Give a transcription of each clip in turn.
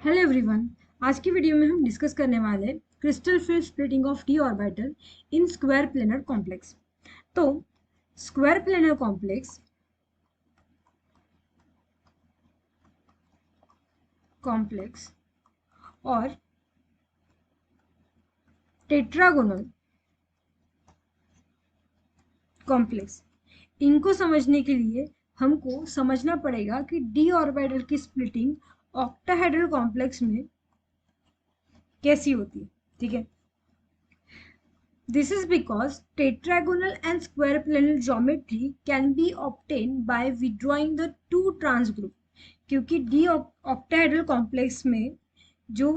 Hello everyone. आज की video में हम डिस्कस करने वाले crystal field splitting of D orbital in square planar complex. तो स्क्वायर प्लेनर कॉम्प्लेक्स और टेट्रागोनल कॉम्प्लेक्स, इनको समझने के लिए हमको समझना पड़ेगा कि डी ऑर्बिटल की स्प्लिटिंग ऑक्टाहेड्रल कॉम्प्लेक्स में कैसी होती है। ठीक है, this is because tetragonal and square planar geometry can be obtained by withdrawing the two trans group, क्योंकि डी ऑक्टाहेड्रल कॉम्प्लेक्स में जो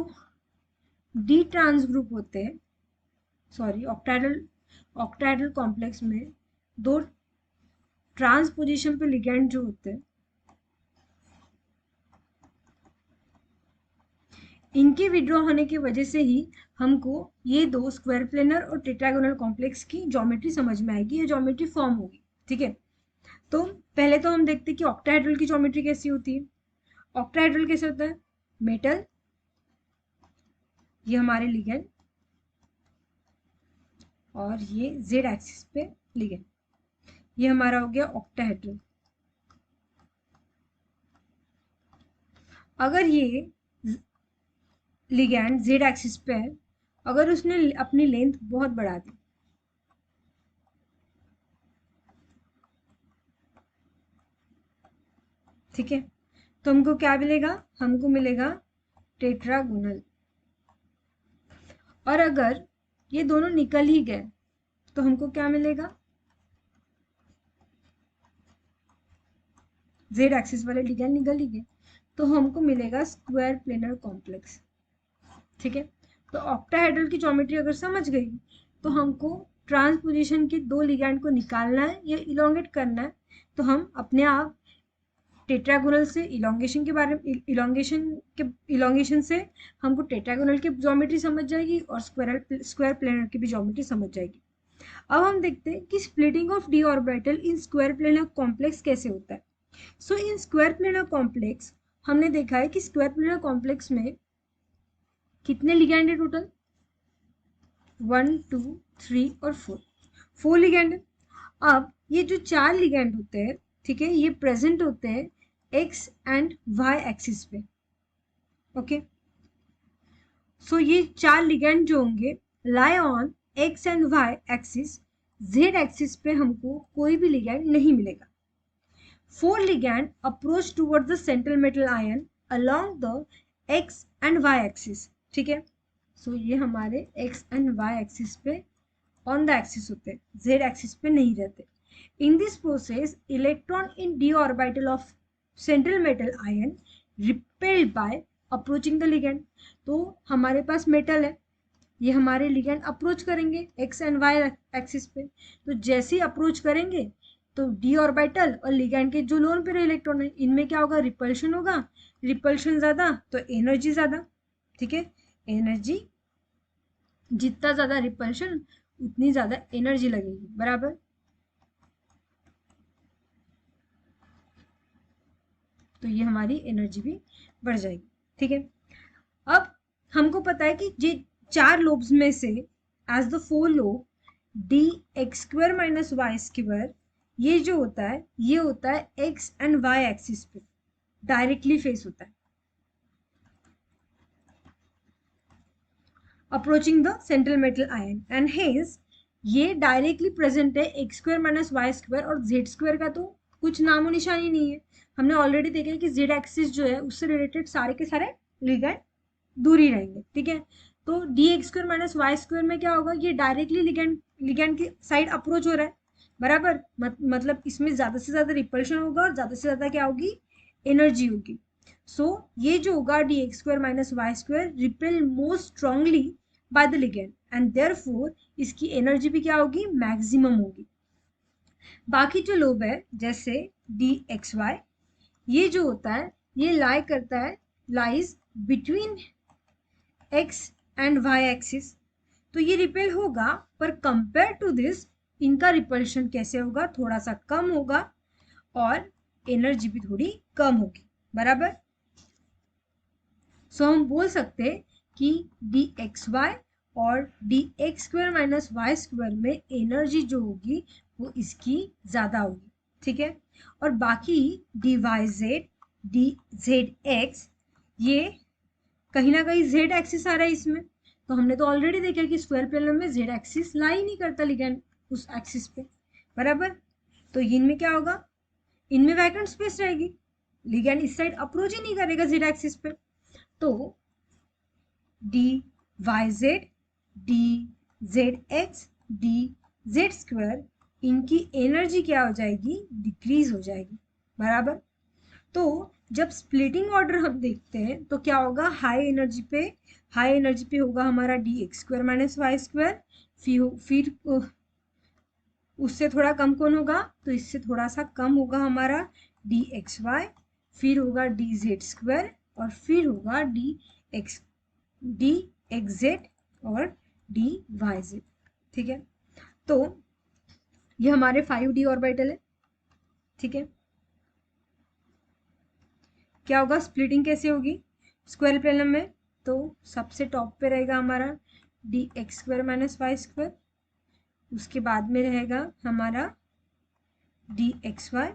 डी ट्रांस ग्रुप होते हैं, सॉरी ऑक्टाहेड्रल कॉम्प्लेक्स में दो ट्रांस पोजीशन पे लिगैंड जो होते हैं, इनके विड्रॉ होने की वजह से ही हमको ये दो स्क्वायर प्लेनर और टेट्रागोनल कॉम्प्लेक्स की ज्योमेट्री समझ में आएगी, या ज्योमेट्री फॉर्म होगी। ठीक है, तो पहले तो हम देखते हैं कि ऑक्टाहेड्रल की ज्योमेट्री कैसी होती है। ऑक्टाहेड्रल कैसे होता है? मेटल, ये हमारे लिगेंड, और ये जेड एक्सिस पे लिगेंड, ये हमारा हो गया ऑक्टाहेड्रल। अगर ये लिगेंड जेड एक्सिस पे है, अगर उसने अपनी लेंथ बहुत बढ़ा दी, ठीक है, तो हमको क्या मिलेगा? हमको मिलेगा टेट्रागोनल। और अगर ये दोनों निकल ही गए तो हमको क्या मिलेगा? जेड एक्सिस वाले लिगेंड निकल ही गए तो हमको मिलेगा स्क्वायर प्लेनर कॉम्प्लेक्स। ठीक है, तो ऑक्टाहेड्रल की ज्योमेट्री अगर समझ गई तो हमको ट्रांसपोजिशन के दो लिगैंड को निकालना है या इलोंगेट करना है, तो हम अपने आप टेट्रागोनल से इलोंगेशन के बारे में इलोंगेशन से हमको टेट्रागोनल की ज्योमेट्री समझ जाएगी और स्क्वायर प्लेनर की भी ज्योमेट्री समझ जाएगी। अब हम देखते हैं कि splitting of D orbital in square planar complex कैसे होता है। सो इन स्क्वायर प्लेनर कॉम्प्लेक्स हमने देखा है कि स्क्वायर प्लेनर कॉम्प्लेक्स में कितने लिगैंड है टोटल? 1 2 3 और 4 लिगैंड है। अब ये जो 4 लिगैंड होते हैं, ठीक है, ये प्रेजेंट होते हैं एक्स एंड वाई एक्सिस पे। ओके, सो ये 4 लिगैंड जो होंगे lie on X and Y axis. Z axis पे हमको कोई भी लिगैंड नहीं मिलेगा। 4 ligand approach toward the central metal ion along the X and Y axis. ठीक है, सो ये हमारे एक्स एंड वाई एक्सिस पे ऑन द एक्सिस होते हैं, जेड एक्सिस पे नहीं रहते। In this process electron in D orbital of central metal ion repelled by approaching the ligand. तो हमारे पास मेटल है, ये हमारे लिगैंड अप्रोच करेंगे एक्स एंड वाई एक्सिस पे, तो जैसे ही अप्रोच करेंगे तो डी ऑर्बिटल और लिगैंड के जो लोन पेयर इलेक्ट्रॉन है, इनमें क्या होगा? रिपल्शन होगा। रिपल्शन ज्यादा तो एनर्जी ज्यादा। ठीक है, एनर्जी, जितना ज्यादा रिपल्शन उतनी ज्यादा एनर्जी लगेगी, बराबर। तो ये हमारी एनर्जी भी बढ़ जाएगी। ठीक है, अब हमको पता है कि ये 4 लोब्स में से as the 4 lobe d X square minus Y square, ये जो होता है ये होता है एक्स एंड वाई एक्सिस पे डायरेक्टली फेस होता है, approaching the central metal ion, and has ये डायरेक्टली प्रेजेंट है X square minus Y square. और जेड स्क्वायर का तो कुछ नामो निशानी नहीं है। हमने ऑलरेडी देखा है कि जेड एक्सिस जो है उससे रिलेटेड सारे के सारे लिगैंड दूर ही रहेंगे। ठीक है, तो d X square minus Y square में क्या होगा? ये डायरेक्टली लिगैंड की साइड अप्रोच हो रहा है, बराबर। मतलब इसमें ज्यादा से ज्यादा रिपल्शन होगा और ज्यादा से ज्यादा क्या होगी? एनर्जी होगी। सो ये जो होगा d X square minus Y square repel most strongly by the ligand, and therefore इसकी एनर्जी भी क्या होगी? मैक्सिमम होगी। बाकी जो लोब है जैसे डी एक्स वाई, ये जो होता है ये लाई करता है, lies between X and Y axis, तो ये रिपेल होगा। पर कंपेयर टू दिस इनका रिपल्शन कैसे होगा? थोड़ा सा कम होगा और एनर्जी भी थोड़ी कम होगी, बराबर। सो हम बोल सकते हैं कि डी एक्स वाई और d X square minus Y square में एनर्जी जो होगी वो इसकी ज़्यादा होगी, ठीक है। और बाकी d Y Z, d Z X, ये कहीं ना कहीं जेड एक्सिस आ रहा है इसमें, तो हमने तो ऑलरेडी देखा कि स्क्वायर प्लेन में जेड एक्सिस ला ही नहीं करता लिगेंड उस एक्सिस पे, बराबर। तो इनमें क्या होगा, इनमें वैकेंट स्पेस रहेगी, लिगेंड इस साइड अप्रोच ही नहीं करेगा जेड एक्सिस पे। तो d Y Z, d Z X, d Z square, इनकी एनर्जी क्या हो जाएगी, डिक्रीज हो जाएगी, बराबर। तो जब स्प्लिटिंग ऑर्डर हम देखते हैं तो क्या होगा, हाई एनर्जी पे होगा हमारा d X square minus Y square, फिर उससे थोड़ा कम कौन होगा, तो इससे थोड़ा सा कम होगा हमारा डी एक्स वाई, फिर होगा डी जेड स्क्वायर, और फिर होगा डी एक्स जेड और डी वाई जेड, ठीक है। तो ये हमारे 5D ऑर्बिटल है, ठीक है। क्या होगा, स्प्लिटिंग कैसे होगी स्क्वायर प्लेनम में, तो सबसे टॉप पे रहेगा हमारा d X square minus Y square, उसके बाद में रहेगा हमारा डी एक्स वाई,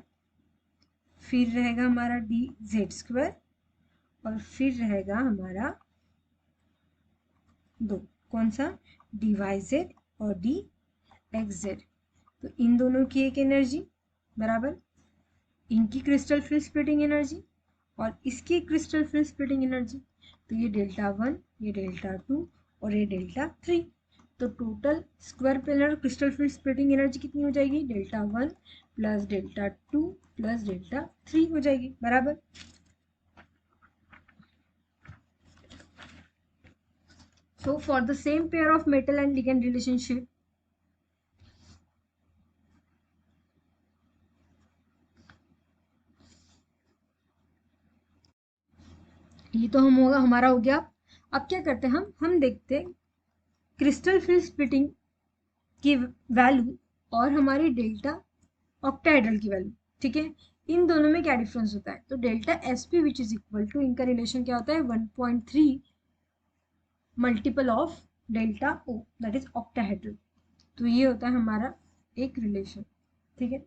फिर रहेगा हमारा डी जेड स्क्वायर, और फिर रहेगा हमारा दो कौन सा, डी वाई जेड और डी एक्स जेड। तो इन दोनों की एक एनर्जी बराबर इनकी क्रिस्टल फ्री स्प्लिटिंग एनर्जी और इसकी क्रिस्टल फ्री स्प्लिटिंग एनर्जी, तो ये डेल्टा 1, ये डेल्टा 2 और ये डेल्टा 3। तो total square planar crystal free splitting energy कितनी हो जाएगी, delta 1 plus delta 2 plus delta 3 हो जाएगी, बराबर। So for the same pair of metal and ligand relationship, ये तो हमारा हो गया। अब क्या करते हैं हम देखते हैं क्रिस्टल फ्री स्प्लिटिंग की वैल्यू और हमारी डेल्टा ऑक्टाहेड्रल की वैल्यू, ठीक है। इन दोनों में क्या डिफरेंस होता है, तो delta S P which is equal to, इनका रिलेशन क्या होता है 1.3 multiple of delta O that is octahedral. तो ये होता है हमारा एक रिलेशन, ठीक है।